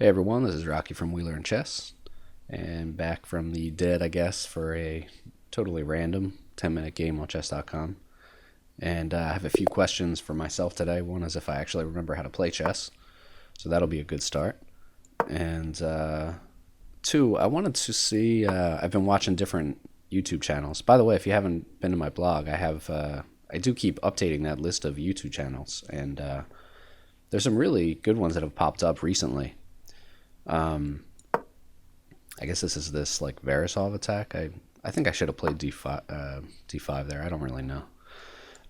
Hey everyone, this is Rocky from WeLearnChess, and back from the dead, I guess, for a totally random 10-minute game on chess.com. And I have a few questions for myself today. One is if I actually remember how to play chess, so that'll be a good start. And two, I wanted to see, I've been watching different YouTube channels. By the way, if you haven't been to my blog, I do keep updating that list of YouTube channels, and there's some really good ones that have popped up recently. I guess this like Verisov attack. I think I should have played d5 there. I don't really know.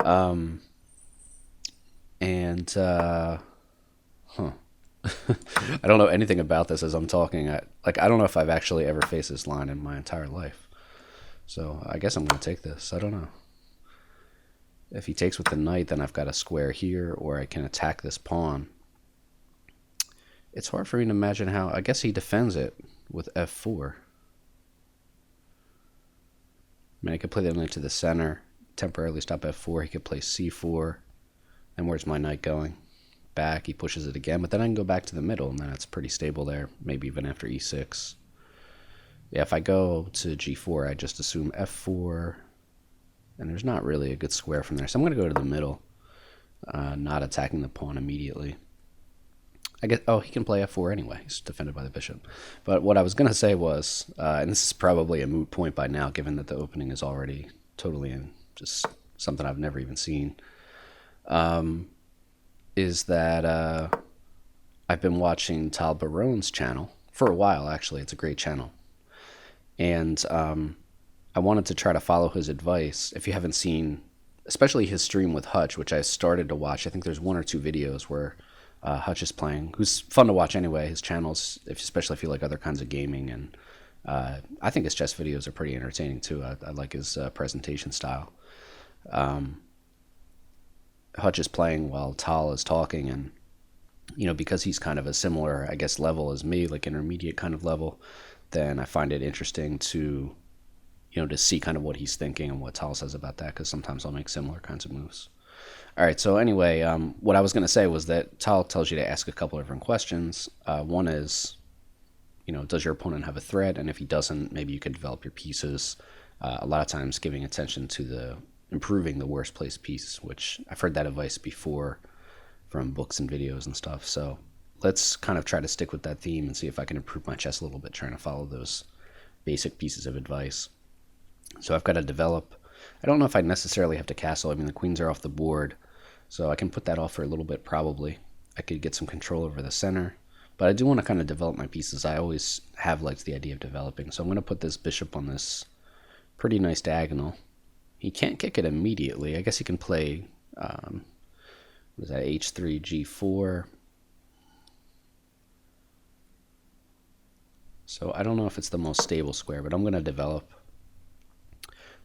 Um, and huh. I don't know anything about this as I'm talking. I don't know if I've actually ever faced this line in my entire life. So I guess I'm going to take this. I don't know. If he takes with the knight, then I've got a square here, or I can attack this pawn. It's hard for me to imagine how. I guess he defends it with f4. I mean, I could play the knight to the center, temporarily stop f4. He could play c4. And where's my knight going? Back. He pushes it again, but then I can go back to the middle, and then it's pretty stable there, maybe even after e6. Yeah, if I go to g4, I just assume f4, and there's not really a good square from there. So I'm going to go to the middle, not attacking the pawn immediately. I guess, oh, he can play f4 anyway. He's defended by the bishop. But what I was going to say was, and this is probably a moot point by now, given that the opening is already totally in, just something I've never even seen, is that I've been watching Tal Barone's channel for a while, actually. It's a great channel. And I wanted to try to follow his advice. If you haven't seen, especially his stream with Hutch, which I started to watch, I think there's one or two videos where Hutch is playing, who's fun to watch anyway. His channels, especially if you like other kinds of gaming, and I think his chess videos are pretty entertaining too. I like his presentation style. Hutch is playing while Tal is talking, and because he's kind of a similar, I guess, level as me, like intermediate kind of level, then I find it interesting to to see kind of what he's thinking and what Tal says about that, because sometimes I'll make similar kinds of moves. All right, so anyway, what I was going to say was that Tal tells you to ask a couple of different questions. One is, does your opponent have a threat? And if he doesn't, maybe you could develop your pieces. A lot of times giving attention to improving the worst placed piece, which I've heard that advice before from books and videos and stuff. So let's kind of try to stick with that theme and see if I can improve my chess a little bit, trying to follow those basic pieces of advice. So I've got to develop. I don't know if I necessarily have to castle. I mean, the queens are off the board, so I can put that off for a little bit probably. I could get some control over the center, but I do want to kind of develop my pieces. I always have liked the idea of developing, so I'm going to put this bishop on this pretty nice diagonal. He can't kick it immediately. I guess he can play, what is that, h3, g4. So I don't know if it's the most stable square, but I'm going to develop.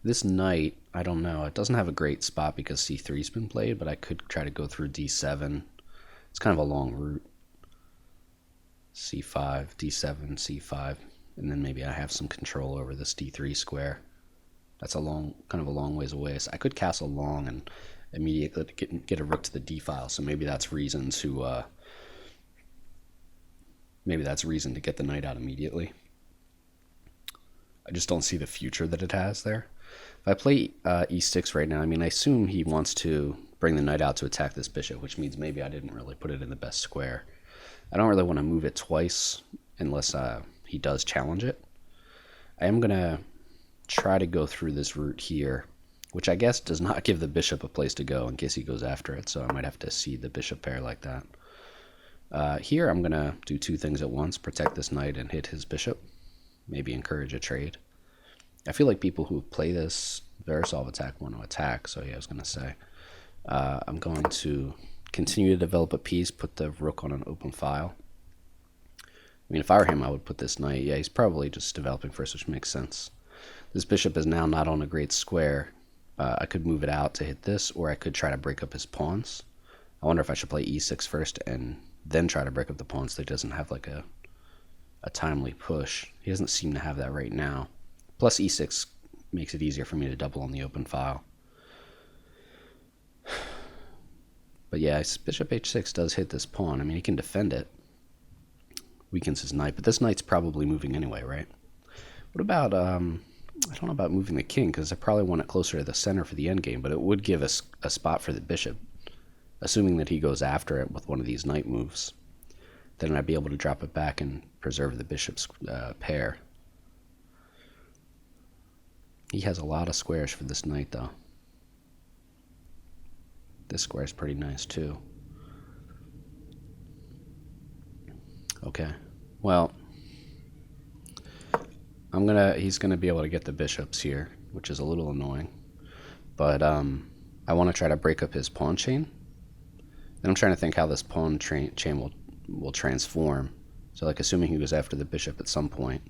This knight, I don't know. It doesn't have a great spot because c3's been played, but I could try to go through d7. It's kind of a long route. c5, d7, c5, and then maybe I have some control over this d3 square. That's kind of a long ways away. So I could castle long and immediately get a rook to the d file. So maybe that's reason to get the knight out immediately. I just don't see the future that it has there. If I play e6 right now, I mean, I assume he wants to bring the knight out to attack this bishop, which means maybe I didn't really put it in the best square. I don't really want to move it twice unless he does challenge it. I am going to try to go through this route here, which I guess does not give the bishop a place to go in case he goes after it, so I might have to cede the bishop pair like that. Here I'm going to do two things at once, protect this knight and hit his bishop, maybe encourage a trade. I feel like people who play this Verisov attack want to attack, so yeah, I was going to say. I'm going to continue to develop a piece, put the rook on an open file. I mean, if I were him, I would put this knight. Yeah, he's probably just developing first, which makes sense. This bishop is now not on a great square. I could move it out to hit this, or I could try to break up his pawns. I wonder if I should play e6 first and then try to break up the pawns so he doesn't have like a timely push. He doesn't seem to have that right now. Plus e6 makes it easier for me to double on the open file. But yeah, bishop h6 does hit this pawn. I mean, he can defend it weakens his knight. But this knight's probably moving anyway, right? What about, I don't know about moving the king, because I probably want it closer to the center for the endgame, but it would give us a spot for the bishop, assuming that he goes after it with one of these knight moves. Then I'd be able to drop it back and preserve the bishop's pair. He has a lot of squares for this knight, though. This square is pretty nice, too. Okay, well, he's gonna be able to get the bishops here, which is a little annoying. But I want to try to break up his pawn chain. And I'm trying to think how this pawn chain will transform. So, like, assuming he goes after the bishop at some point.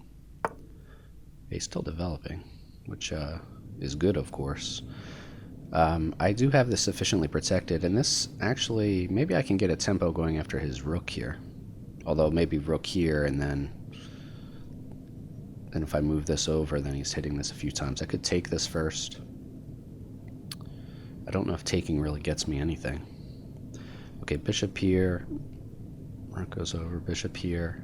He's still developing, which is good, of course. I do have this sufficiently protected, and this actually, maybe I can get a tempo going after his rook here. Although maybe rook here, and then if I move this over, then he's hitting this a few times. I could take this first. I don't know if taking really gets me anything. Okay, bishop here. Rook goes over, bishop here.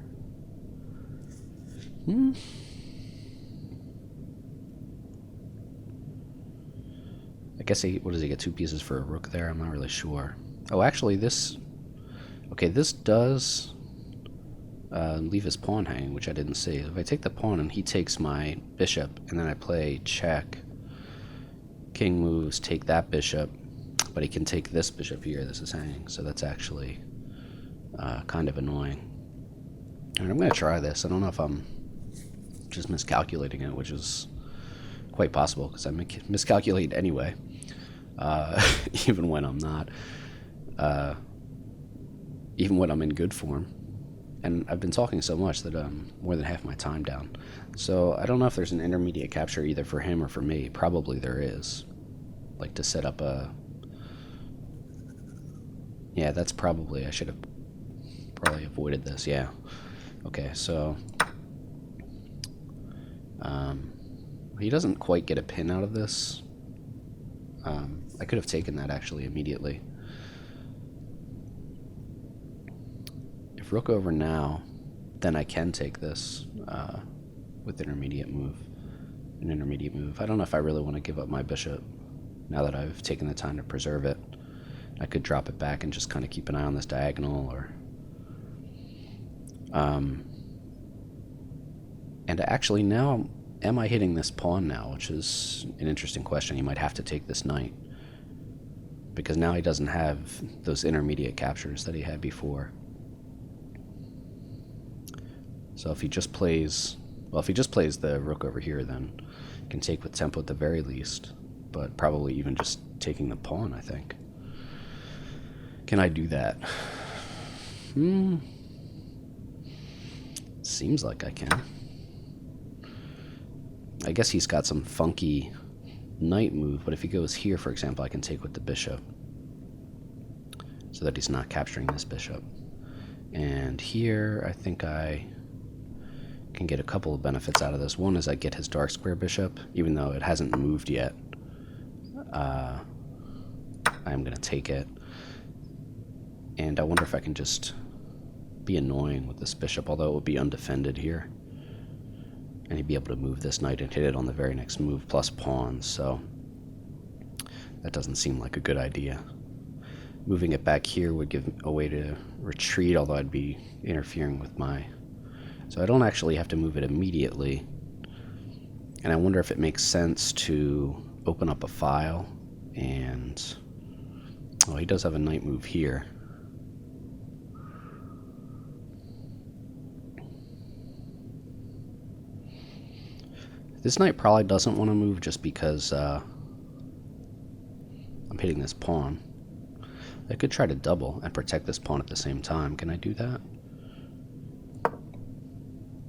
I guess what does he get, 2 pieces for a rook there? I'm not really sure. Oh, actually this... Okay, this does leave his pawn hanging, which I didn't see. If I take the pawn and he takes my bishop, and then I play check, king moves, take that bishop, but he can take this bishop here, this is hanging, so that's actually kind of annoying. And I'm going to try this. I don't know if I'm just miscalculating it, which is quite possible, because I miscalculate anyway, even when I'm not, even when I'm in good form. And I've been talking so much that I'm more than half my time down. So I don't know if there's an intermediate capture either for him or for me. Probably there is. Like to set up a... Yeah, that's probably... I should have probably avoided this. Yeah. Okay, so... he doesn't quite get a pin out of this. I could have taken that actually immediately. If rook over now, then I can take this with an intermediate move. I don't know if I really want to give up my bishop now that I've taken the time to preserve it. I could drop it back and just kind of keep an eye on this diagonal, or... And actually now, am I hitting this pawn now? Which is an interesting question. He might have to take this knight, because now he doesn't have those intermediate captures that he had before. So if he just plays... Well, if he just plays the rook over here, then he can take with tempo at the very least. But probably even just taking the pawn, I think. Can I do that? Seems like I can. I guess he's got some funky knight move, but if he goes here, for example, I can take with the bishop, so that he's not capturing this bishop. And here, I think I can get a couple of benefits out of this. One is I get his dark square bishop, even though it hasn't moved yet. I'm going to take it. And I wonder if I can just be annoying with this bishop, although it would be undefended here. And he'd be able to move this knight and hit it on the very next move, plus pawns, so that doesn't seem like a good idea. Moving it back here would give a way to retreat, although I'd be interfering with my... So I don't actually have to move it immediately. And I wonder if it makes sense to open up a file and... Oh, he does have a knight move here. This knight probably doesn't want to move just because I'm hitting this pawn. I could try to double and protect this pawn at the same time. Can I do that? I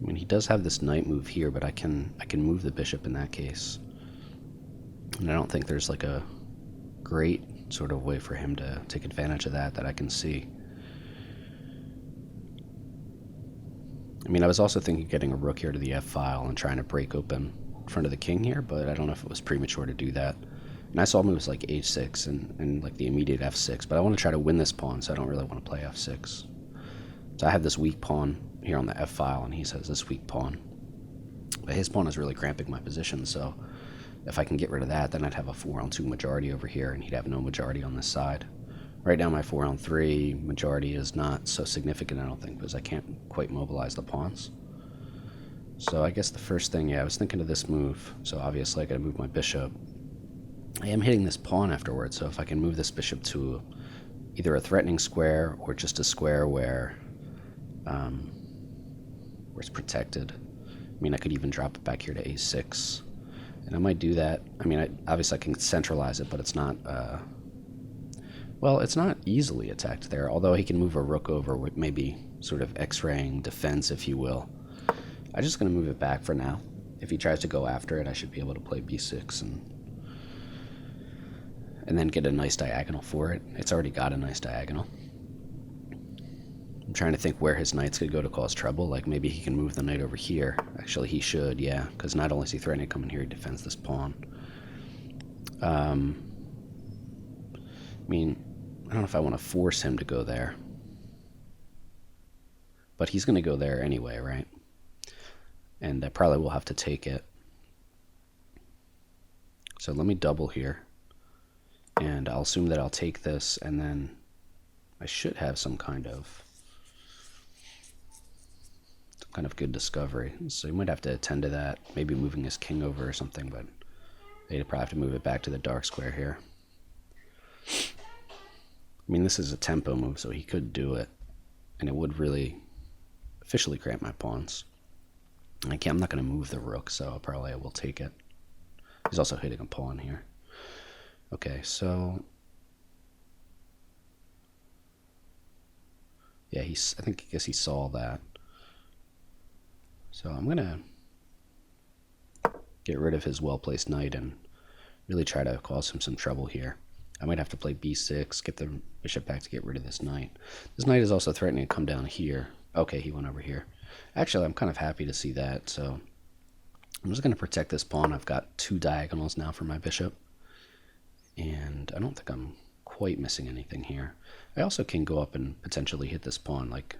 mean, he does have this knight move here, but I can move the bishop in that case. And I don't think there's like a great sort of way for him to take advantage of that I can see. I mean, I was also thinking of getting a rook here to the f-file and trying to break open in front of the king here, but I don't know if it was premature to do that. And I saw moves like h6 and like the immediate f6, but I want to try to win this pawn, so I don't really want to play f6. So I have this weak pawn here on the f file, and he says this weak pawn. But his pawn is really cramping my position, so if I can get rid of that, then I'd have a 4-on-2 majority over here, and he'd have no majority on this side. Right now, my 4-on-3 majority is not so significant, I don't think, because I can't quite mobilize the pawns. So I guess the first thing, I was thinking of this move. So obviously I gotta move my bishop. I am hitting this pawn afterwards, so if I can move this bishop to either a threatening square or just a square where it's protected. I mean, I could even drop it back here to a6. And I might do that. I mean, obviously I can centralize it, but it's not, well, it's not easily attacked there, although he can move a rook over with maybe sort of x-raying defense, if you will. I'm just going to move it back for now. If he tries to go after it, I should be able to play b6 and then get a nice diagonal for it. It's already got a nice diagonal. I'm trying to think where his knights could go to cause trouble. Like maybe he can move the knight over here. Actually, he should, yeah, because not only is he threatening to come in here, he defends this pawn. I mean, I don't know if I want to force him to go there. But he's going to go there anyway, right? And I probably will have to take it. So let me double here. And I'll assume that I'll take this, and then I should have some kind of good discovery. So you might have to attend to that, maybe moving his king over or something, but they'd probably have to move it back to the dark square here. I mean, this is a tempo move, so he could do it, and it would really officially cramp my pawns. I'm not going to move the rook, so probably I will take it. He's also hitting a pawn here. Okay, so yeah, I guess he saw that. So I'm gonna get rid of his well-placed knight and really try to cause him some trouble here. I might have to play b6, get the bishop back to get rid of this knight. This knight is also threatening to come down here. Okay, he went over here. Actually, I'm kind of happy to see that, so I'm just going to protect this pawn. I've got 2 diagonals now for my bishop, and I don't think I'm quite missing anything here. I also can go up and potentially hit this pawn. Like,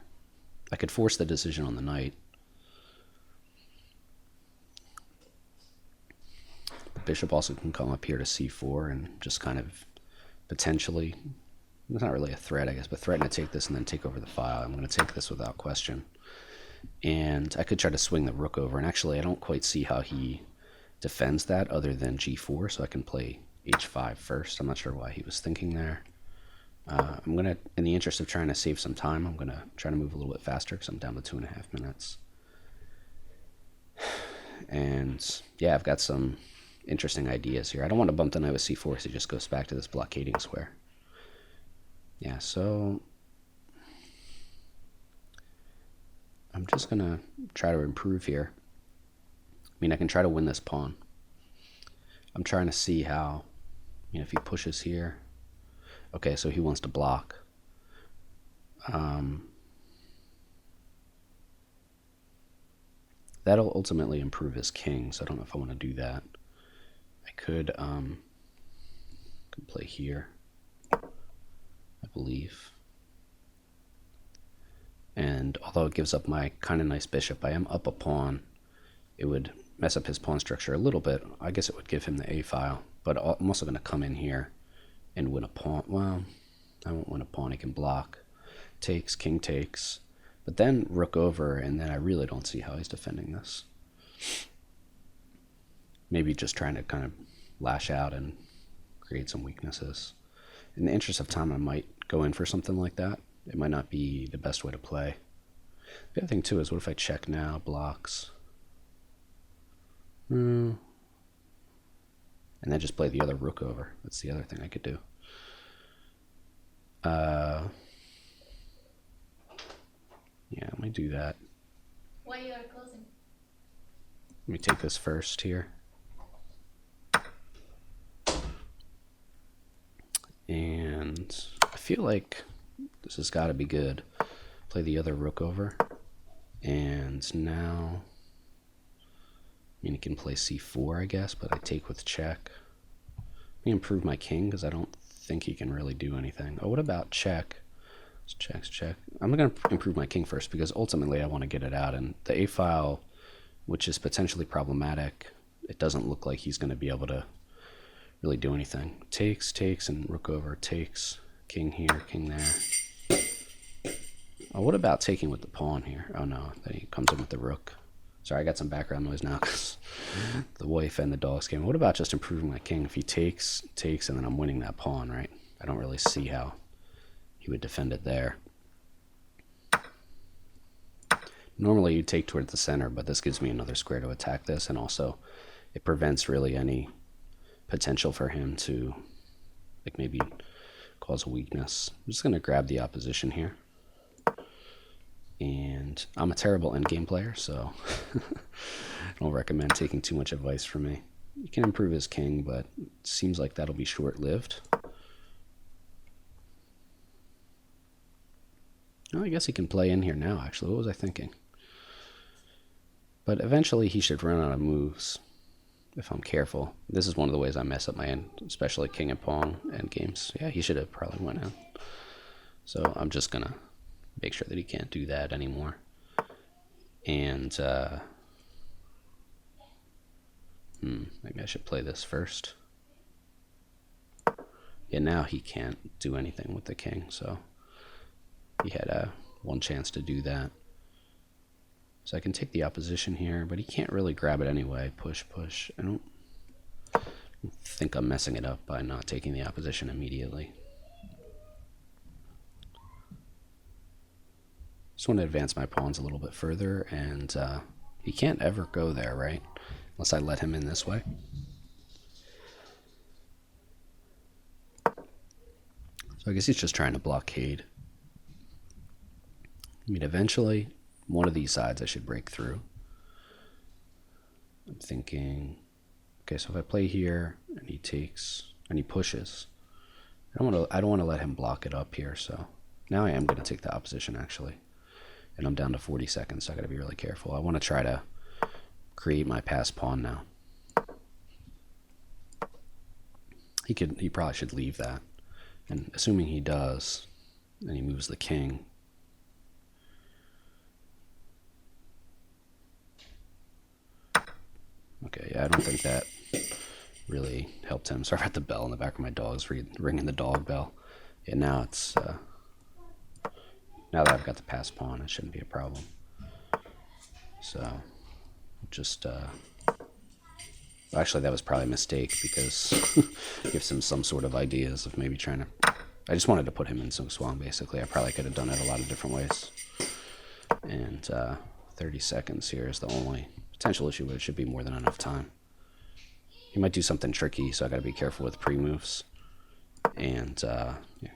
I could force the decision on the knight. The bishop also can come up here to c4 and just kind of potentially, it's not really a threat, I guess, but threaten to take this and then take over the file. I'm going to take this without question. And I could try to swing the rook over, and actually I don't quite see how he defends that other than g4, so I can play h5 first. I'm not sure why he was thinking there. I'm going to, in the interest of trying to save some time, I'm going to try to move a little bit faster because I'm down to 2.5 minutes. And yeah, I've got some interesting ideas here. I don't want to bump the knight with c4 so he just goes back to this blockading square. Yeah, so I'm just going to try to improve here. I mean, I can try to win this pawn. I'm trying to see how, if he pushes here. Okay, so he wants to block. That'll ultimately improve his king, so I don't know if I want to do that. I could play here, I believe. And although it gives up my kind of nice bishop, I am up a pawn. It would mess up his pawn structure a little bit. I guess it would give him the a file, but I'm also going to come in here and win a pawn. Well, I won't win a pawn. He can block. Takes, king takes. But then rook over, and then I really don't see how he's defending this. Maybe just trying to kind of lash out and create some weaknesses. In the interest of time, I might go in for something like that. It might not be the best way to play. The other thing, too, is what if I check now, blocks? And then just play the other rook over. That's the other thing I could do. Yeah, let me do that. Why you are closing? Let me take this first here. And I feel like this has got to be good. Play the other rook over. And now, he can play c4, I guess, but I take with check. Let me improve my king, because I don't think he can really do anything. Oh, what about check? Checks, check. I'm going to improve my king first because ultimately I want to get it out. And the a file, which is potentially problematic, it doesn't look like he's going to be able to really do anything. Takes, and rook over, takes, king here, king there. Oh, what about taking with the pawn here? Oh no, then he comes in with the rook. Sorry, I got some background noise now because the wife and the dogs came. What about just improving my king? If he takes, and then I'm winning that pawn, right? I don't really see how he would defend it there. Normally you take towards the center, but this gives me another square to attack this, and also it prevents really any potential for him to like maybe cause a weakness. I'm just going to grab the opposition here. And I'm a terrible endgame player, so I don't recommend taking too much advice from me. You can improve his king, but it seems like that'll be short-lived. Oh, I guess he can play in here now, actually. What was I thinking? But eventually he should run out of moves if I'm careful. This is one of the ways I mess up my end, especially king and pawn endgames. Yeah, he should have probably went in. So I'm just going to make sure that he can't do that anymore. And maybe I should play this first. Yeah, now he can't do anything with the king, so he had one chance to do that. So I can take the opposition here, but he can't really grab it anyway. Push, push. I don't think I'm messing it up by not taking the opposition immediately. Just want to advance my pawns a little bit further, and he can't ever go there, right? Unless I let him in this way. So I guess he's just trying to blockade. I mean, eventually, one of these sides I should break through. I'm thinking, okay, so if I play here, and he takes, and he pushes, I don't want to let him block it up here, so now I am going to take the opposition, actually. And I'm down to 40 seconds, so I got to be really careful. I want to try to create my passed pawn now. He probably should leave that. And assuming he does, and he moves the king. Okay, yeah, I don't think that really helped him. Sorry about the bell in the back of my dog's ringing the dog bell. Yeah, now it's now that I've got the passed pawn, it shouldn't be a problem. So just actually that was probably a mistake because it gives him some sort of ideas of maybe trying to. I just wanted to put him in Sung Swang basically. I probably could have done it a lot of different ways. And 30 seconds here is the only potential issue, but it should be more than enough time. He might do something tricky, so I got to be careful with pre-moves. And yeah.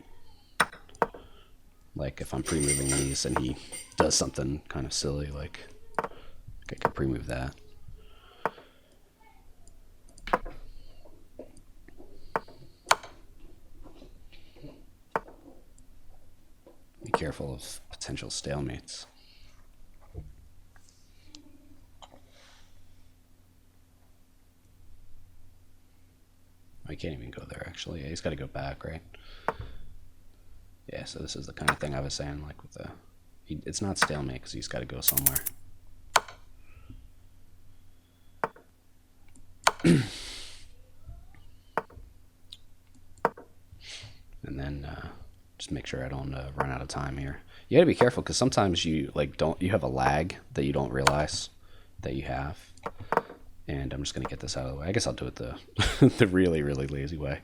Like if I'm pre-moving these and he does something kind of silly, like I could pre-move that. Be careful of potential stalemates. I can't even go there, actually. Yeah, he's got to go back, right? Yeah, so this is the kind of thing I was saying, like with the... it's not stalemate because he's got to go somewhere. And then just make sure I don't run out of time here. You got to be careful because sometimes you you have a lag that you don't realize that you have. And I'm just going to get this out of the way. I guess I'll do it the the really, really lazy way.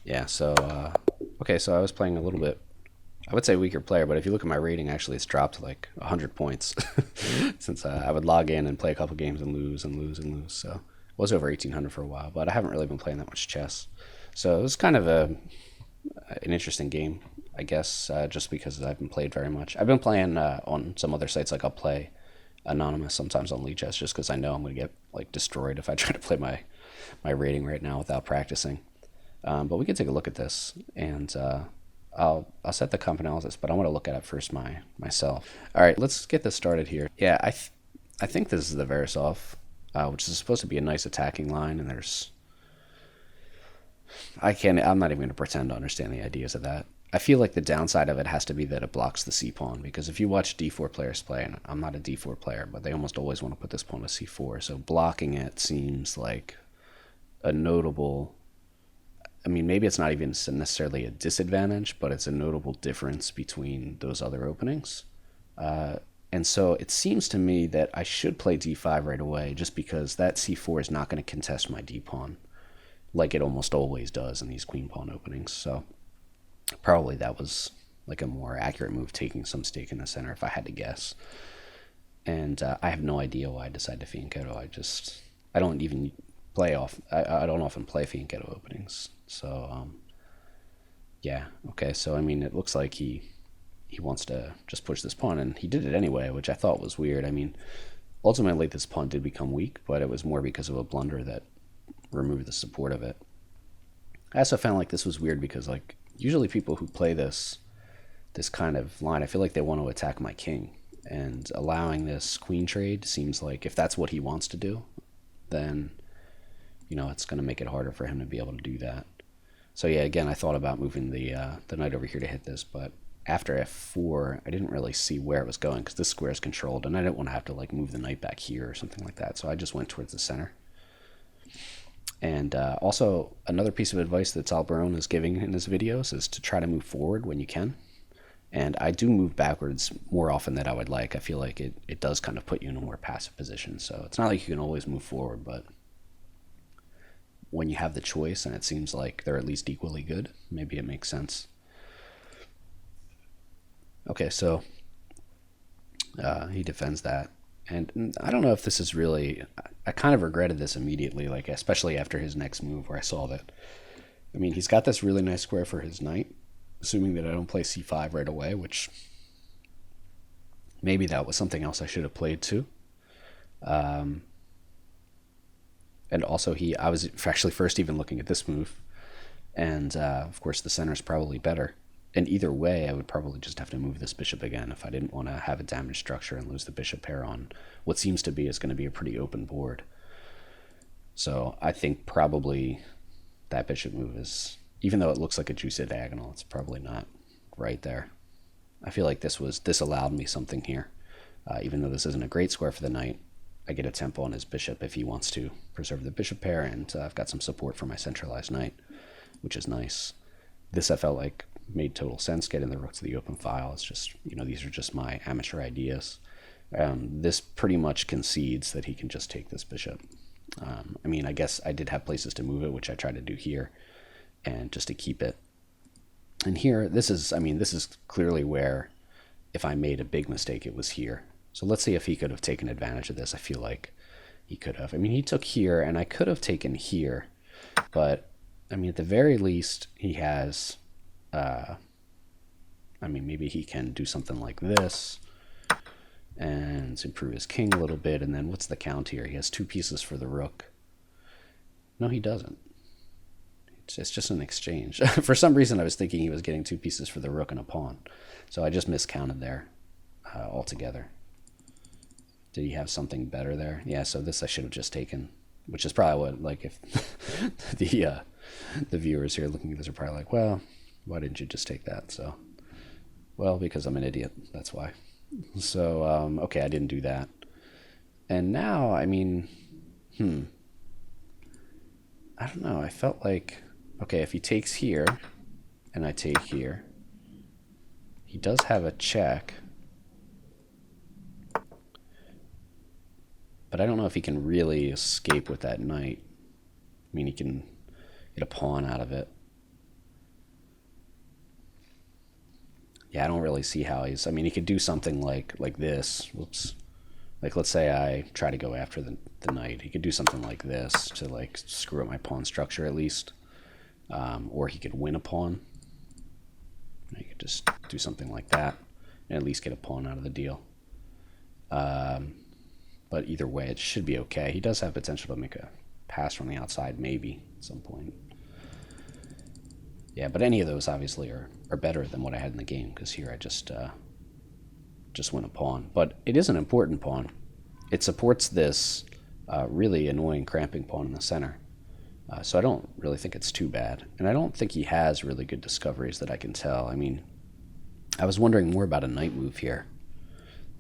Yeah, so, okay, so I was playing a little bit, I would say weaker player, but if you look at my rating, actually it's dropped like 100 points since I would log in and play a couple games and lose and lose and lose. So it was over 1800 for a while, but I haven't really been playing that much chess. So it was kind of an interesting game, I guess, just because I haven't played very much. I've been playing on some other sites, like I'll play anonymous sometimes on WeLearnChess just because I know I'm going to get like destroyed if I try to play my rating right now without practicing. But we can take a look at this, and I'll set the comp analysis, but I want to look at it first myself. All right, let's get this started here. Yeah, I think this is the Verisov, which is supposed to be a nice attacking line, and I'm not even going to pretend to understand the ideas of that. I feel like the downside of it has to be that it blocks the c pawn, because if you watch d4 players play, and I'm not a d4 player, but they almost always want to put this pawn to c4, so blocking it seems like a notable, I mean, maybe it's not even necessarily a disadvantage, but it's a notable difference between those other openings. And so it seems to me that I should play d5 right away, just because that c4 is not going to contest my d pawn like it almost always does in these queen pawn openings. So probably that was like a more accurate move, taking some stake in the center, if I had to guess. And I have no idea why I decided to fianchetto. I don't even play off. I don't often play fianchetto openings. So yeah, okay. So I mean, it looks like he wants to just push this pawn, and he did it anyway, which I thought was weird. I mean, ultimately this pawn did become weak, but it was more because of a blunder that removed the support of it. I also found like this was weird because like usually people who play this kind of line, I feel like they want to attack my king, and allowing this queen trade seems like if that's what he wants to do, then it's going to make it harder for him to be able to do that. So yeah, again, I thought about moving the knight over here to hit this, but after f4, I didn't really see where it was going because this square is controlled, and I didn't want to have to like move the knight back here or something like that. So I just went towards the center. And also, another piece of advice that Tal Barone is giving in his videos is to try to move forward when you can. And I do move backwards more often than I would like. I feel like it does kind of put you in a more passive position. So it's not like you can always move forward, but when you have the choice and it seems like they're at least equally good, maybe it makes sense. Okay, so he defends that. And I don't know if this is really, I kind of regretted this immediately, like especially after his next move where I saw that, I mean, he's got this really nice square for his knight, assuming that I don't play c5 right away, which maybe that was something else I should have played too. And also I was actually first even looking at this move, and of course the center is probably better. And either way, I would probably just have to move this bishop again if I didn't want to have a damaged structure and lose the bishop pair on what seems to be is going to be a pretty open board. So I think probably that bishop move is, even though it looks like a juicy diagonal, it's probably not right there. I feel like this allowed me something here. Even though this isn't a great square for the knight, I get a tempo on his bishop if he wants to preserve the bishop pair, and I've got some support for my centralized knight, which is nice. This I felt like made total sense, getting the rook to the open file. It's just, these are just my amateur ideas. This pretty much concedes that he can just take this bishop. I mean, I guess I did have places to move it, which I tried to do here, and just to keep it. And here, this is clearly where, if I made a big mistake, it was here. So let's see if he could have taken advantage of this. I feel like he could have. I mean, he took here, and I could have taken here, but, I mean, at the very least, he has... I mean, maybe he can do something like this and improve his king a little bit, and then what's the count here? He has 2 pieces for the rook. No, he doesn't. It's just an exchange. For some reason, I was thinking he was getting 2 pieces for the rook and a pawn, so I just miscounted there altogether. Did he have something better there? Yeah, so this I should have just taken, which is probably what, like, if the viewers here looking at this are probably like, well, why didn't you just take that? So, well, because I'm an idiot. That's why. So, okay, I didn't do that. And now, I mean, I don't know. I felt like, okay, if he takes here and I take here, he does have a check. But I don't know if he can really escape with that knight. I mean, he can get a pawn out of it. Yeah, I don't really see how he's... I mean, he could do something like this. Whoops. Like, let's say I try to go after the knight. He could do something like this to, like, screw up my pawn structure at least. Or he could win a pawn. He could just do something like that and at least get a pawn out of the deal. But either way, it should be okay. He does have potential to make a pass from the outside, maybe, at some point. Yeah, but any of those obviously are better than what I had in the game, because here I just win a pawn. But it is an important pawn. It supports this really annoying cramping pawn in the center. So I don't really think it's too bad. And I don't think he has really good discoveries that I can tell. I mean, I was wondering more about a knight move here.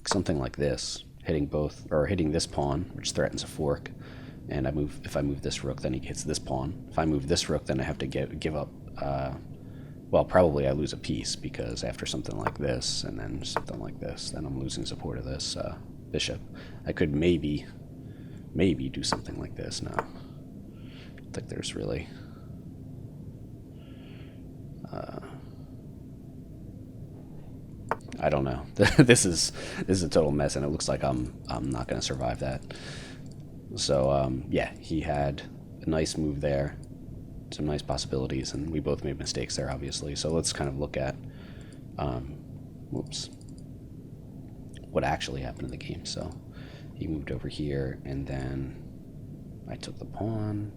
Something like this, hitting both, or hitting this pawn, which threatens a fork. And if I move this rook, then he hits this pawn. If I move this rook, then I have to give up, well, probably I lose a piece, because after something like this, and then something like this, then I'm losing support of this bishop. I could maybe do something like this. No. I don't think there's really... I don't know. This is a total mess, and it looks like I'm not going to survive that. So yeah, he had a nice move there, some nice possibilities, and we both made mistakes there, obviously. So let's kind of look at what actually happened in the game. So he moved over here, and then I took the pawn.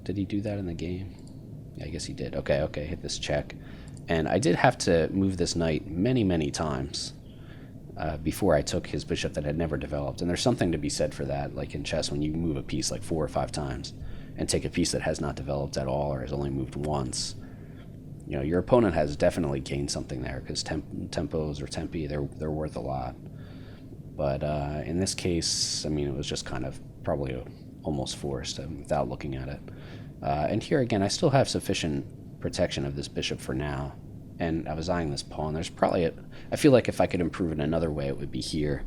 Did he do that in the game? Yeah, I guess he did. Okay, hit this check. And I did have to move this knight many, many times before I took his bishop that had never developed. And there's something to be said for that, like in chess, when you move a piece like 4 or 5 times and take a piece that has not developed at all or has only moved once. You know, your opponent has definitely gained something there, because tempos or tempi, they're worth a lot. But in this case, I mean, it was just kind of probably almost forced without looking at it. And here again, I still have sufficient protection of this bishop for now, and I was eyeing this pawn. There's probably I feel like if I could improve it another way, it would be here.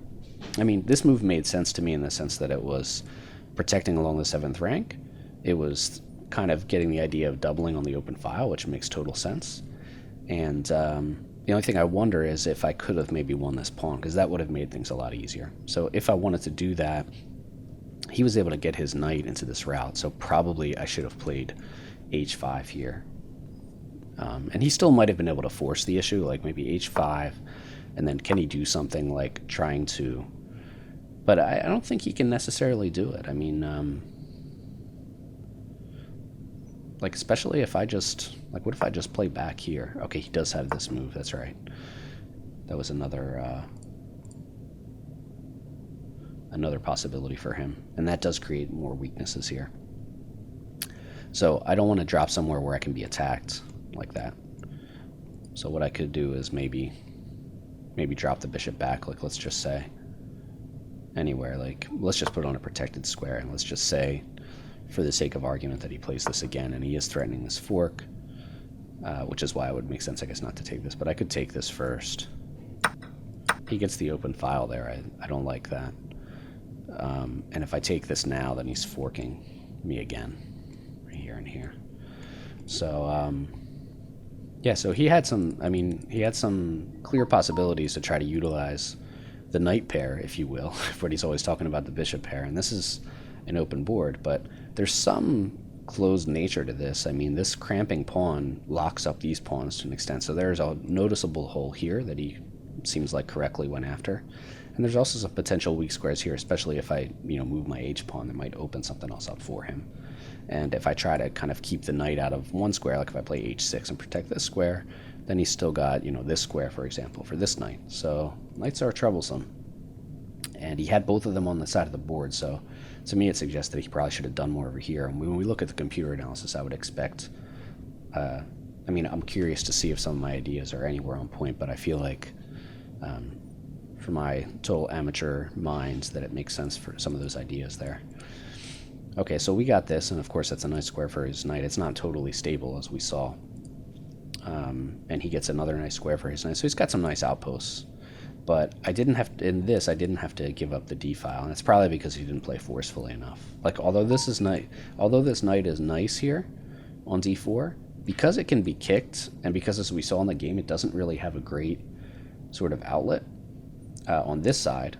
I mean, this move made sense to me in the sense that it was protecting along the 7th rank. It was kind of getting the idea of doubling on the open file, which makes total sense. And the only thing I wonder is if I could have maybe won this pawn, because that would have made things a lot easier. So if I wanted to do that, he was able to get his knight into this route, so probably I should have played h5 here. And he still might have been able to force the issue, like maybe h5, and then can he do something like trying to... But I don't think he can necessarily do it. I mean, like, especially if I just... Like, what if I just play back here? Okay, he does have this move, that's right. That was another possibility for him. And that does create more weaknesses here. So I don't want to drop somewhere where I can be attacked like that. So what I could do is maybe drop the bishop back, like, let's just say anywhere, like, let's just put on a protected square, and let's just say, for the sake of argument, that he plays this again, and he is threatening this fork, which is why it would make sense, I guess, not to take this, but I could take this first. He gets the open file there. I don't like that. And if I take this now, then he's forking me again, right here and here. So yeah, so he had some clear possibilities to try to utilize the knight pair, if you will, but he's always talking about the bishop pair, and this is an open board, but there's some closed nature to this. I mean, this cramping pawn locks up these pawns to an extent, so there's a noticeable hole here that he seems like correctly went after, and there's also some potential weak squares here, especially if I move my h pawn that might open something else up for him. And if I try to kind of keep the knight out of one square, like if I play h6 and protect this square, then he's still got, this square, for example, for this knight. So knights are troublesome. And he had both of them on the side of the board, so to me it suggests that he probably should have done more over here. And when we look at the computer analysis, I would expect, I'm curious to see if some of my ideas are anywhere on point, but I feel like, for my total amateur mind, that it makes sense for some of those ideas there. Okay, so we got this, and of course that's a nice square for his knight. It's not totally stable, as we saw. And he gets another nice square for his knight, so he's got some nice outposts. But I didn't have to give up the d file, and it's probably because he didn't play forcefully enough. Like, although this knight is nice here on d4, because it can be kicked, and because, as we saw in the game, it doesn't really have a great sort of outlet on this side,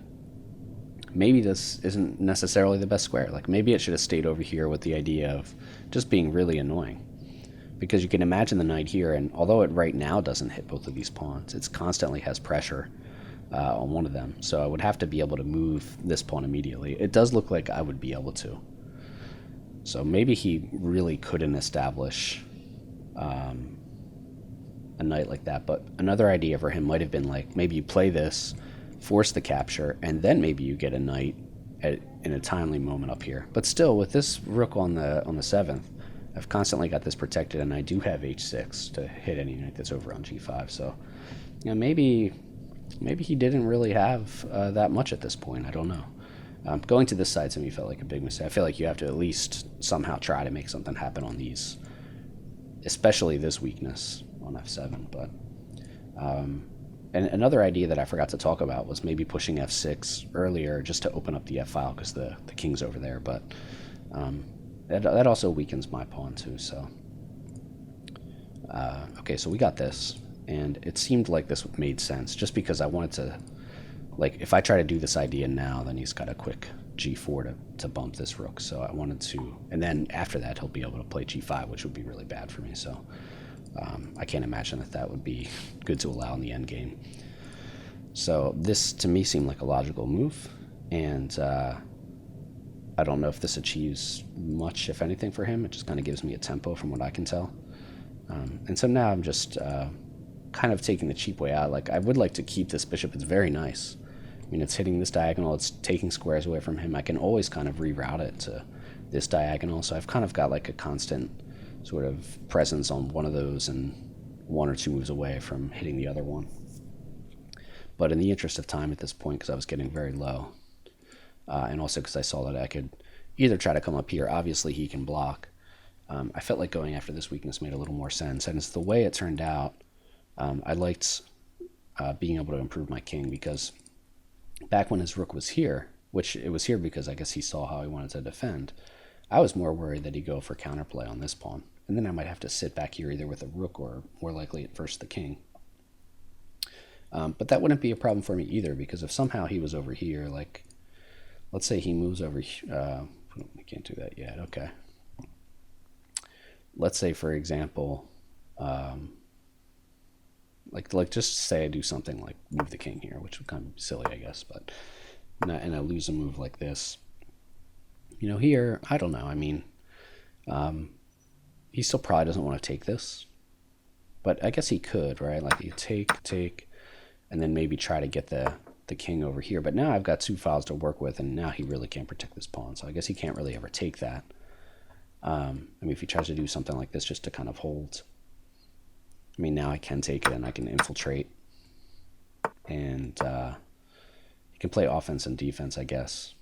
maybe this isn't necessarily the best square. Like, maybe it should have stayed over here with the idea of just being really annoying. Because you can imagine the knight here, and although it right now doesn't hit both of these pawns, it constantly has pressure on one of them. So I would have to be able to move this pawn immediately. It does look like I would be able to. So maybe he really couldn't establish a knight like that. But another idea for him might have been like maybe you play this, force the capture, and then maybe you get a knight in a timely moment up here. But still, with this rook on the seventh, I've constantly got this protected, and I do have h6 to hit any knight that's over on g5. So, maybe he didn't really have that much at this point. I don't know. Going to this side to me felt like a big mistake. I feel like you have to at least somehow try to make something happen on these, especially this weakness on f7. But and another idea that I forgot to talk about was maybe pushing f6 earlier just to open up the f file because the king's over there. But that also weakens my pawn too. So okay, so we got this, and it seemed like this made sense just because I wanted to. Like, if I try to do this idea now, then he's got a quick g4 to bump this rook. So I wanted to, and then after that, he'll be able to play g5, which would be really bad for me. So I can't imagine that would be good to allow in the endgame. So this, to me, seemed like a logical move. And I don't know if this achieves much, if anything, for him. It just kind of gives me a tempo from what I can tell. And so now I'm just kind of taking the cheap way out. Like, I would like to keep this bishop. It's very nice. I mean, it's hitting this diagonal, it's taking squares away from him. I can always kind of reroute it to this diagonal, so I've kind of got like a constant sort of presence on one of those and one or two moves away from hitting the other one. But in the interest of time at this point, because I was getting very low, and also because I saw that I could either try to come up here, obviously he can block, I felt like going after this weakness made a little more sense. And it's the way it turned out. I liked being able to improve my king, because back when his rook was here, which it was here because I guess he saw how he wanted to defend, I was more worried that he'd go for counterplay on this pawn. And then I might have to sit back here either with a rook or more likely at first the king. But that wouldn't be a problem for me either, because if somehow he was over here, like, let's say he moves over here. I can't do that yet. Okay. Let's say, for example, like just say I do something like move the king here, which would kind of be silly, I guess, but and I lose a move like this. You know, here, I don't know. I mean, he still probably doesn't want to take this, but I guess he could, right? Like, you take, and then maybe try to get the king over here. But now I've got two files to work with, and now he really can't protect this pawn, so I guess he can't really ever take that. I mean, if he tries to do something like this just to kind of hold, I mean, now I can take it and I can infiltrate, and he can play offense and defense, I guess.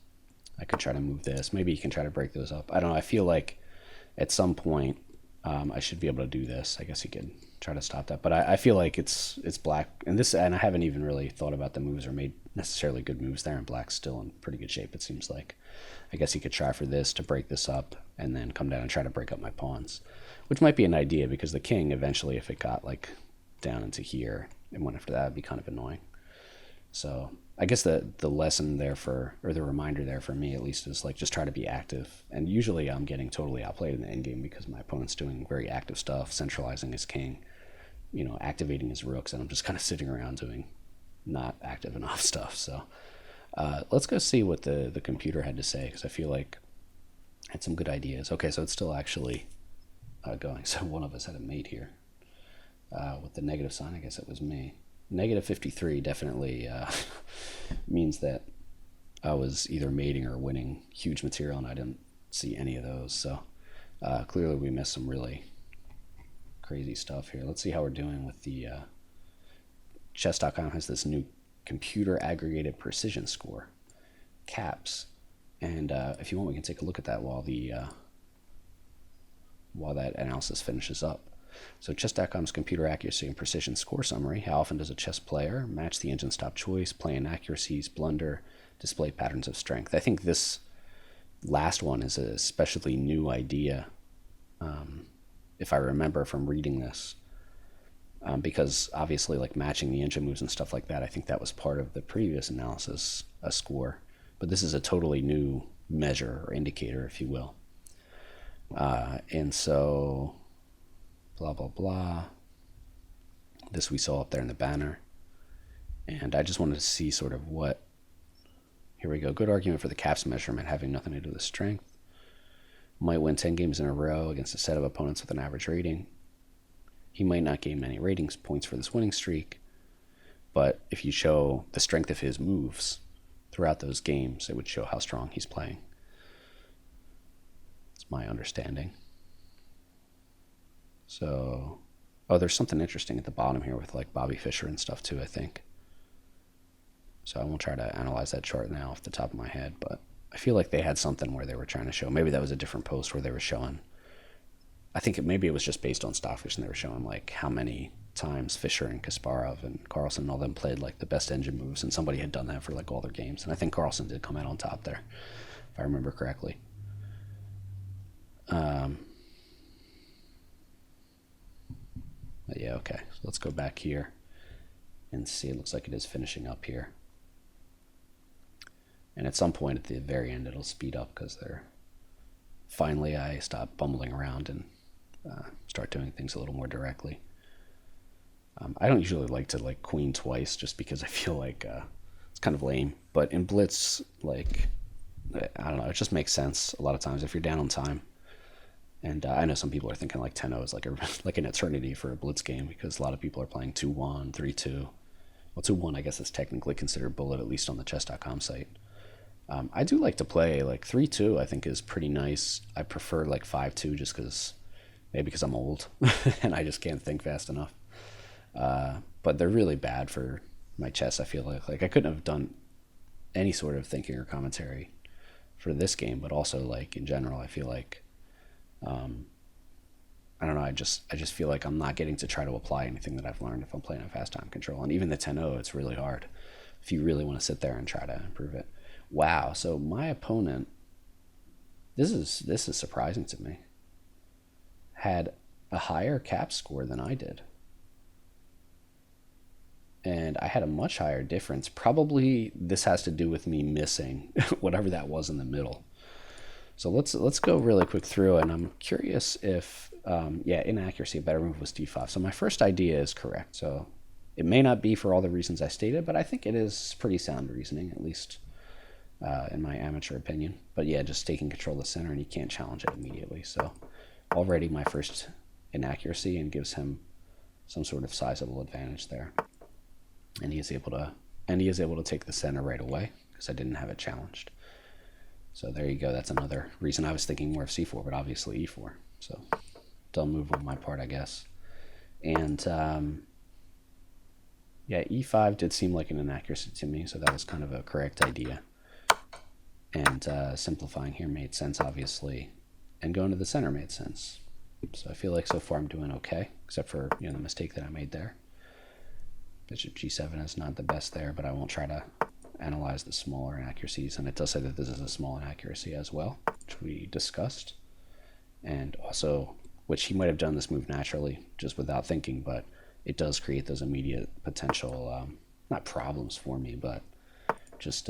I could try to move this. Maybe he can try to break those up. I don't know. I feel like at some point I should be able to do this. I guess he could try to stop that. But I feel like it's black. And I haven't even really thought about the moves or made necessarily good moves there. And black's still in pretty good shape, it seems like. I guess he could try for this to break this up and then come down and try to break up my pawns, which might be an idea, because the king eventually, if it got like down into here and went after that, would be kind of annoying. So I guess the lesson there or the reminder there for me at least, is like just try to be active. And usually I'm getting totally outplayed in the endgame because my opponent's doing very active stuff, centralizing his king, you know, activating his rooks, and I'm just kind of sitting around doing not active enough stuff. So let's go see what the computer had to say, because I feel like it had some good ideas. Okay, so it's still actually going. So one of us had a mate here with the negative sign. I guess it was me. Negative 53 definitely means that I was either mating or winning huge material, and I didn't see any of those. So clearly we missed some really crazy stuff here. Let's see how we're doing with the chess.com has this new computer aggregated precision score, CAPS. And if you want, we can take a look at that while that analysis finishes up. So chess.com's computer accuracy and precision score summary. How often does a chess player match the engine's top choice, play inaccuracies, blunder, display patterns of strength? I think this last one is a especially new idea, if I remember from reading this, because obviously, like, matching the engine moves and stuff like that, I think that was part of the previous analysis score. But this is a totally new measure or indicator, if you will. And so, blah, blah, blah. This we saw up there in the banner. And I just wanted to see sort of what... Here we go. Good argument for the CAPS measurement, having nothing to do with strength. Might win 10 games in a row against a set of opponents with an average rating. he might not gain many ratings points for this winning streak, but if you show the strength of his moves throughout those games, it would show how strong he's playing. It's my understanding. So, oh, there's something interesting at the bottom here with like Bobby Fischer and stuff too, I think. So I won't try to analyze that chart now off the top of my head, but I feel like they had something where they were trying to show, maybe that was a different post where they were showing, I think maybe it was just based on Stockfish, and they were showing like how many times Fischer and Kasparov and Carlsen and all them played like the best engine moves, and somebody had done that for like all their games. And I think Carlsen did come out on top there, if I remember correctly. But yeah, okay. So let's go back here and see. It looks like it is finishing up here. And at some point at the very end, it'll speed up because finally I stop bumbling around and start doing things a little more directly. I don't usually like to like queen twice just because I feel like it's kind of lame. But in Blitz, like, I don't know, it just makes sense a lot of times if you're down on time. And I know some people are thinking like 10-0 is like an eternity for a Blitz game because a lot of people are playing 2-1, 3-2. Well, 2-1 I guess is technically considered bullet, at least on the chess.com site. I do like to play like 3-2. I think is pretty nice. I prefer like 5-2 just maybe because I'm old and I just can't think fast enough. But they're really bad for my chess. I feel like I couldn't have done any sort of thinking or commentary for this game, but also like in general, I feel like I don't know. I just feel like I'm not getting to try to apply anything that I've learned if I'm playing on fast time control. And even the 10-0, it's really hard if you really want to sit there and try to improve it. Wow. So my opponent, this is surprising to me, had a higher cap score than I did. And I had a much higher difference. Probably this has to do with me missing whatever that was in the middle. So let's go really quick through, and I'm curious if, inaccuracy, a better move was d5. So my first idea is correct. So it may not be for all the reasons I stated, but I think it is pretty sound reasoning, at least in my amateur opinion. But yeah, just taking control of the center, and he can't challenge it immediately. So already my first inaccuracy, and gives him some sort of sizable advantage there. And he is able to take the center right away because I didn't have it challenged. So there you go. That's another reason I was thinking more of c4, but obviously e4. So dumb move on my part, I guess. And e5 did seem like an inaccuracy to me, so that was kind of a correct idea. And simplifying here made sense, obviously, and going to the center made sense. So I feel like so far I'm doing okay, except for the mistake that I made there. Bishop g7 is not the best there, but I won't try to analyze the smaller inaccuracies. And it does say that this is a small inaccuracy as well, which we discussed. And also, which he might have done this move naturally, just without thinking, but it does create those immediate potential, not problems for me, but just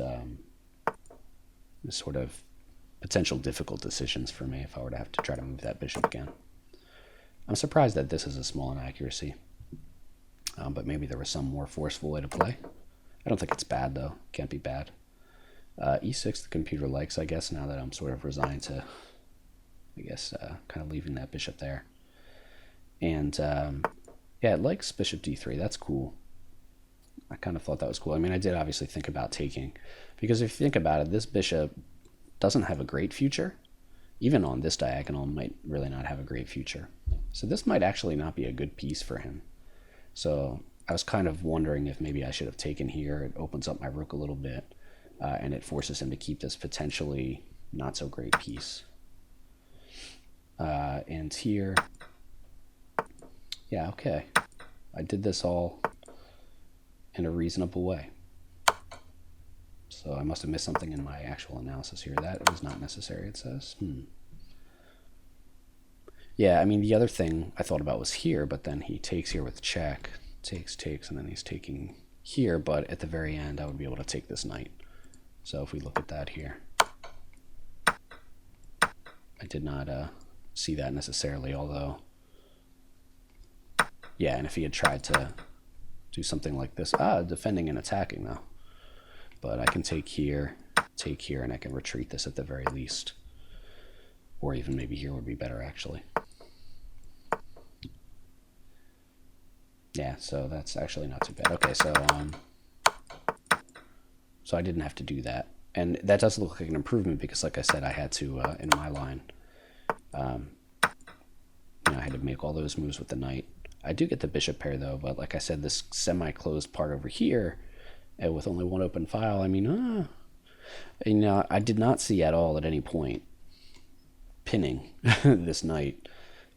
sort of potential difficult decisions for me if I were to have to try to move that bishop again. I'm surprised that this is a small inaccuracy. But maybe there was some more forceful way to play. I don't think it's bad, though. Can't be bad. e6 the computer likes, I guess, now that I'm sort of resigned to, I guess, kind of leaving that bishop there. And, it likes bishop d3. That's cool. I kind of thought that was cool. I mean, I did obviously think about taking, because if you think about it, this bishop doesn't have a great future. Even on this diagonal, might really not have a great future. So this might actually not be a good piece for him. So I was kind of wondering if maybe I should have taken here. It opens up my rook a little bit, and it forces him to keep this potentially not so great piece. And here, yeah, okay. I did this all in a reasonable way. So I must have missed something in my actual analysis here. That was not necessary, it says. Yeah, I mean, the other thing I thought about was here, but then he takes here with check, takes, and then he's taking here, but at the very end, I would be able to take this knight. So if we look at that here, I did not see that necessarily, although, yeah, and if he had tried to do something like this, defending and attacking, though. But I can take here, and I can retreat this at the very least. Or even maybe here would be better, actually. Yeah, so that's actually not too bad. Okay, so I didn't have to do that. And that does look like an improvement because, like I said, I had to, in my line, I had to make all those moves with the knight. I do get the bishop pair, though, but like I said, this semi-closed part over here, with only one open file, I mean, I did not see at all at any point pinning this knight.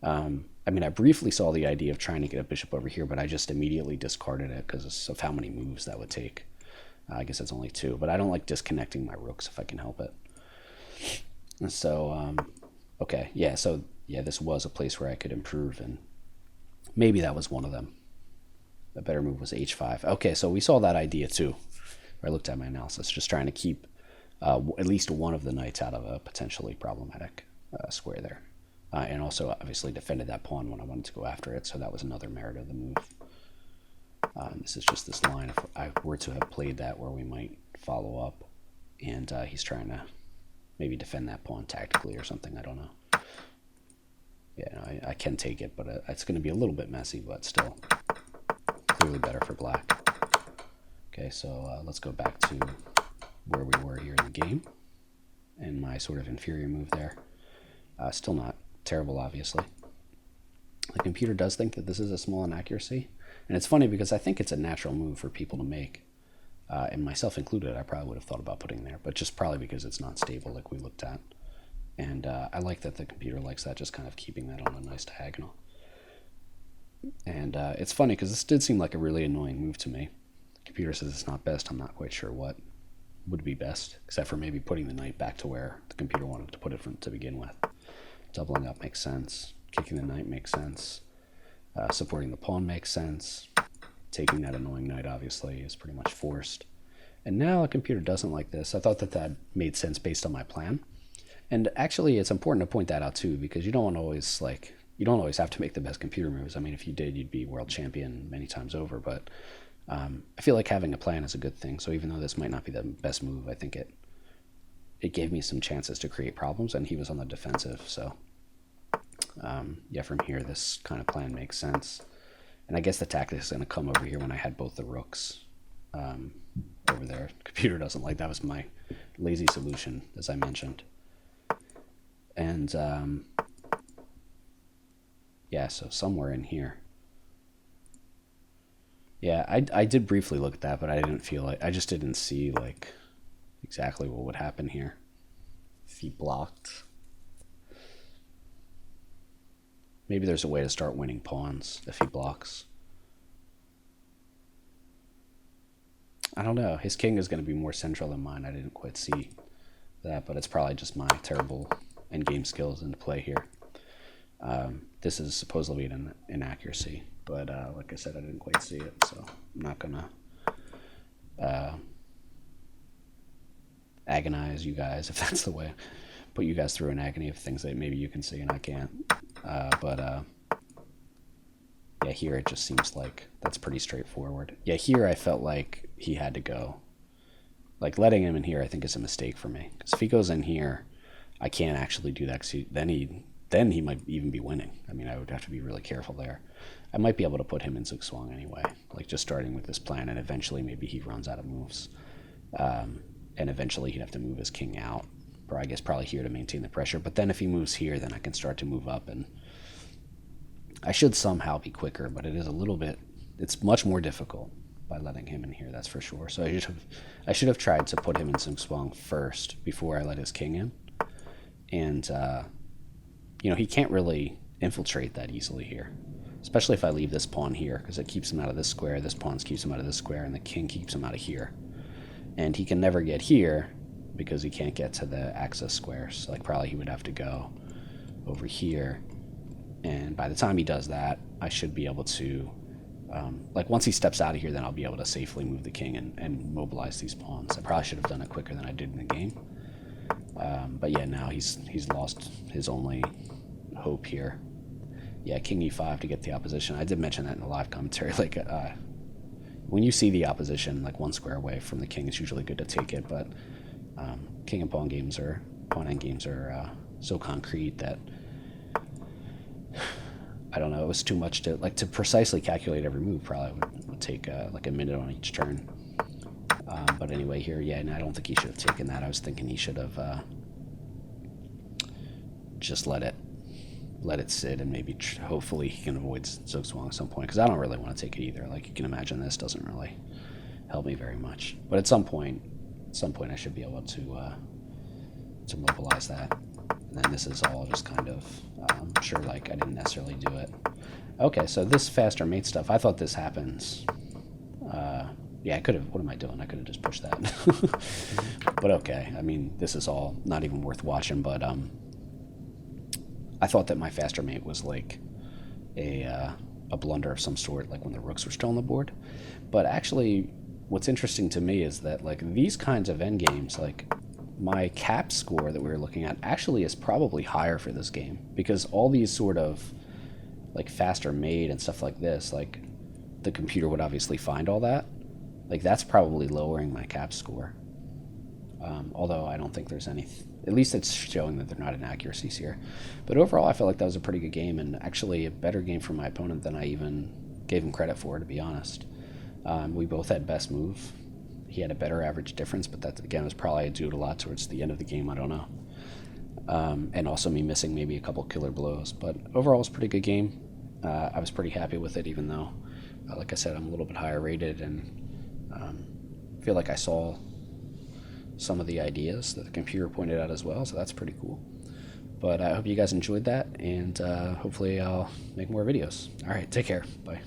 I mean, I briefly saw the idea of trying to get a bishop over here, but I just immediately discarded it because of how many moves that would take. I guess it's only 2, but I don't like disconnecting my rooks if I can help it. And so, okay, yeah, so yeah, this was a place where I could improve, and maybe that was one of them. The better move was h5. Okay, so we saw that idea too. I looked at my analysis, just trying to keep at least one of the knights out of a potentially problematic square there. And also, obviously, defended that pawn when I wanted to go after it, so that was another merit of the move. This is just this line. If I were to have played that where we might follow up, and he's trying to maybe defend that pawn tactically or something, I don't know. Yeah, no, I can take it, but it's going to be a little bit messy, but still clearly better for black. Okay, so let's go back to where we were here in the game, and my sort of inferior move there. Still not terrible, obviously. The computer does think that this is a small inaccuracy, and it's funny because I think it's a natural move for people to make, and myself included. I probably would have thought about putting there, but just probably because it's not stable like we looked at. And I like that the computer likes that, just kind of keeping that on a nice diagonal. And it's funny because this did seem like a really annoying move to me. The computer says it's not best. I'm not quite sure what would be best, except for maybe putting the knight back to where the computer wanted to put it from to begin with. Doubling up makes sense. Kicking the knight makes sense. Supporting the pawn makes sense. Taking that annoying knight, obviously, is pretty much forced. And now a computer doesn't like this. I thought that made sense based on my plan. And actually, it's important to point that out too, because you don't always have to make the best computer moves. I mean, if you did, you'd be world champion many times over. But I feel like having a plan is a good thing. So even though this might not be the best move, I think it gave me some chances to create problems, and he was on the defensive. So yeah, from here, this kind of plan makes sense. And I guess the tactic is going to come over here when I had both the rooks over there. Computer doesn't like that. Was my lazy solution, as I mentioned. And yeah, so somewhere in here. Yeah, I did briefly look at that, but I just didn't see like exactly what would happen here if he blocked. Maybe there's a way to start winning pawns if he blocks. I don't know. His king is going to be more central than mine. I didn't quite see that, but it's probably just my terrible endgame skills into play here. This is supposedly an inaccuracy, but like I said, I didn't quite see it, so I'm not going to agonize you guys, if that's the way. Put you guys through an agony of things that maybe you can see and I can't. Yeah, here it just seems like that's pretty straightforward. Yeah, here I felt like he had to go. Like, letting him in here, I think, is a mistake for me. Because if he goes in here, I can't actually do that. Then he might even be winning. I mean, I would have to be really careful there. I might be able to put him in Zugzwang anyway, like just starting with this plan, and eventually maybe he runs out of moves. And eventually he'd have to move his king out, or I guess probably here to maintain the pressure. But then if he moves here, then I can start to move up, and I should somehow be quicker, but it's much more difficult by letting him in here, that's for sure. So I should have tried to put him in Zugzwang first before I let his king in. And, he can't really infiltrate that easily here, especially if I leave this pawn here, because it keeps him out of this square, this pawn keeps him out of this square, and the king keeps him out of here. And he can never get here because he can't get to the axis squares. Like, probably he would have to go over here. And by the time he does that, I should be able to, once he steps out of here, then I'll be able to safely move the king and mobilize these pawns. I probably should have done it quicker than I did in the game. But yeah, now he's lost his only hope here. Yeah, king e5 to get the opposition. I did mention that in the live commentary. When you see the opposition like one square away from the king, it's usually good to take it. But king and pawn end games are so concrete that I don't know, it was too much to precisely calculate every move. Probably would take like a minute on each turn. But anyway, here, yeah, and I don't think he should have taken that. I was thinking he should have just let it sit, and maybe hopefully he can avoid Zugzwang at some point, because I don't really want to take it either. Like, you can imagine, this doesn't really help me very much. But at some point I should be able to mobilize that. And then this is all just kind of sure, like I didn't necessarily do it. Okay, so this faster mate stuff, I thought this happens. Yeah, I could have. What am I doing? I could have just pushed that. But okay, I mean, this is all not even worth watching. But I thought that my faster mate was like a blunder of some sort, like when the rooks were still on the board. But actually, what's interesting to me is that like these kinds of endgames, like my cap score that we were looking at actually is probably higher for this game, because all these sort of like faster mate and stuff like this, like the computer would obviously find all that. Like that's probably lowering my cap score. Although I don't think there's any, at least it's showing that they're not inaccuracies here. But overall, I felt like that was a pretty good game, and actually a better game from my opponent than I even gave him credit for, to be honest. We both had best move. He had a better average difference, but that, again, was probably due to a lot towards the end of the game. I don't know. And also me missing maybe a couple killer blows. But overall, it was a pretty good game. I was pretty happy with it, even though, like I said, I'm a little bit higher rated, and feel like I saw some of the ideas that the computer pointed out as well, so that's pretty cool. But I hope you guys enjoyed that, and hopefully I'll make more videos. All right, take care. Bye.